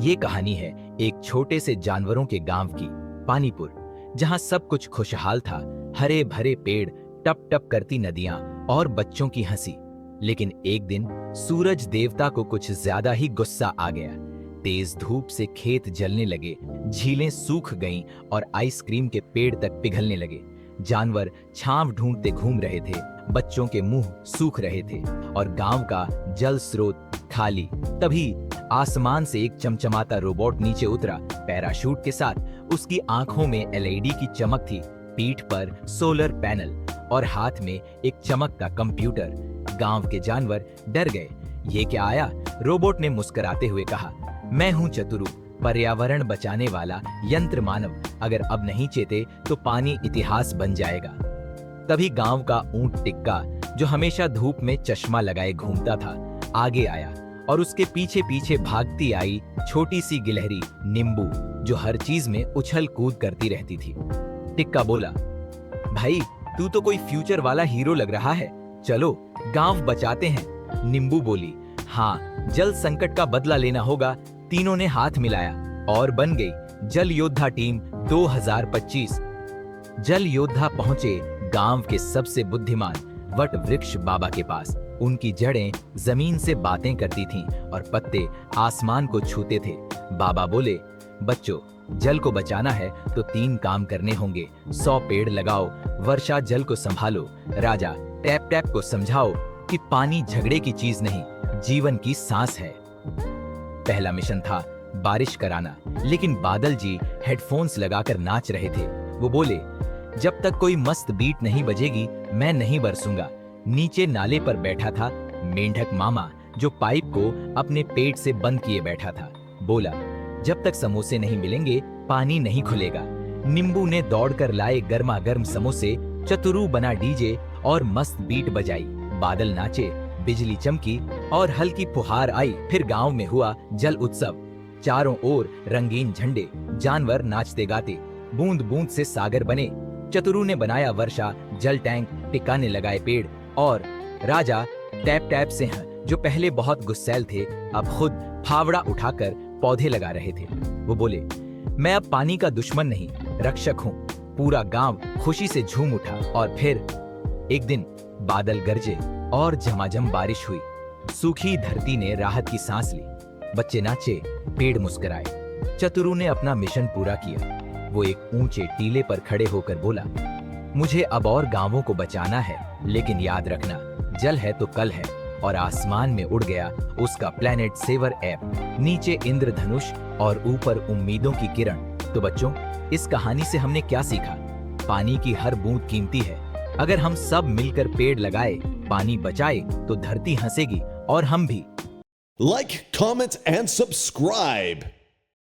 ये कहानी है एक छोटे से जानवरों के गांव की, पानीपुर, जहां सब कुछ खुशहाल था। हरे भरे पेड़, टप टप करती नदियां और बच्चों की हंसी। लेकिन एक दिन सूरज देवता को कुछ ज्यादा ही गुस्सा आ गया। तेज धूप से खेत जलने लगे, झीलें सूख गईं और आइसक्रीम के पेड़ तक पिघलने लगे। जानवर छांव ढूंढते घूम रहे थे, बच्चों के मुंह सूख रहे थे और गांव का जल स्रोत खाली। तभी आसमान से एक चमचमाता रोबोट नीचे उतरा, पैराशूट के साथ। उसकी आंखों में एलईडी की चमक थी, पीठ पर सोलर पैनल और हाथ में एक चमकता कंप्यूटर। गांव के जानवर डर गए। ये क्या आया? रोबोट ने मुस्कुराते हुए कहा, मैं हूं चतुरु, पर्यावरण बचाने वाला यंत्र मानव। अगर अब नहीं चेते तो पानी इतिहास बन जाएगा। तभी गांव का ऊंट टिक्का, जो हमेशा धूप में चश्मा लगाए घूमता था, आगे आया और उसके पीछे पीछे भागती आई छोटी सी गिलहरी नींबू, जो हर चीज में उछल कूद करती रहती थी। टिक्का बोला, भाई तू तो कोई फ्यूचर वाला हीरो लग रहा है, चलो गांव बचाते हैं। नींबू बोली, हाँ, जल संकट का बदला लेना होगा। तीनों ने हाथ मिलाया और बन गई जल योद्धा टीम 2025। जल योद्धा पहुंचे गांव के सबसे बुद्धिमान वट वृक्ष बाबा के पास। उनकी जड़ें जमीन से बातें करती थीं और पत्ते आसमान को छूते थे। बाबा बोले, बच्चों, जल को बचाना है तो 3 काम करने होंगे। 100 पेड़ लगाओ, वर्षा जल को संभालो, राजा टैप टैप को समझाओ कि पानी झगड़े की चीज नहीं, जीवन की सांस है। पहला मिशन था बारिश कराना, लेकिन बादल जी हेडफोन्स लगाकर नाच रहे थे। वो बोले, जब तक कोई मस्त बीट नहीं बजेगी मैं नहीं बरसूंगा। नीचे नाले पर बैठा था मेंढक मामा, जो पाइप को अपने पेट से बंद किए बैठा था। बोला, जब तक समोसे नहीं मिलेंगे पानी नहीं खुलेगा। नींबू ने दौड़कर लाए गर्मा गर्म समोसे, चतुरू बना डीजे और मस्त बीट बजाई। बादल नाचे, बिजली चमकी और हल्की फुहार आई। फिर गांव में हुआ जल उत्सव। चारों ओर रंगीन झंडे, जानवर नाचते गाते, बूंद बूंद से सागर बने। चतुरू ने बनाया वर्षा जल टैंक, टिक्का ने लगाए पेड़ और राजा टैप टैप सिंह, जो पहले बहुत गुस्सैल थे, अब खुद फावड़ा उठाकर पौधे लगा रहे थे। वो बोले, मैं अब पानी का दुश्मन नहीं, रक्षक हूँ। पूरा गांव खुशी से झूम उठा। और फिर एक दिन बादल गरजे और झमाझम बारिश हुई। सूखी धरती ने राहत की सांस ली। बच्चे नाचे, पेड़ मुस्कुराए। चतुरू ने अपना मिशन पूरा किया। वो एक ऊंचे टीले पर खड़े होकर बोला, मुझे अब और गांवों को बचाना है, लेकिन याद रखना, जल है तो कल है। और आसमान में उड़ गया उसका प्लेनेट सेवर ऐप। नीचे इंद्रधनुष और ऊपर उम्मीदों की किरण। तो बच्चों, इस कहानी से हमने क्या सीखा? पानी की हर बूंद कीमती है। अगर हम सब मिलकर पेड़ लगाए, पानी बचाए, तो धरती हंसेगी और हम भी। Like, comment, and subscribe.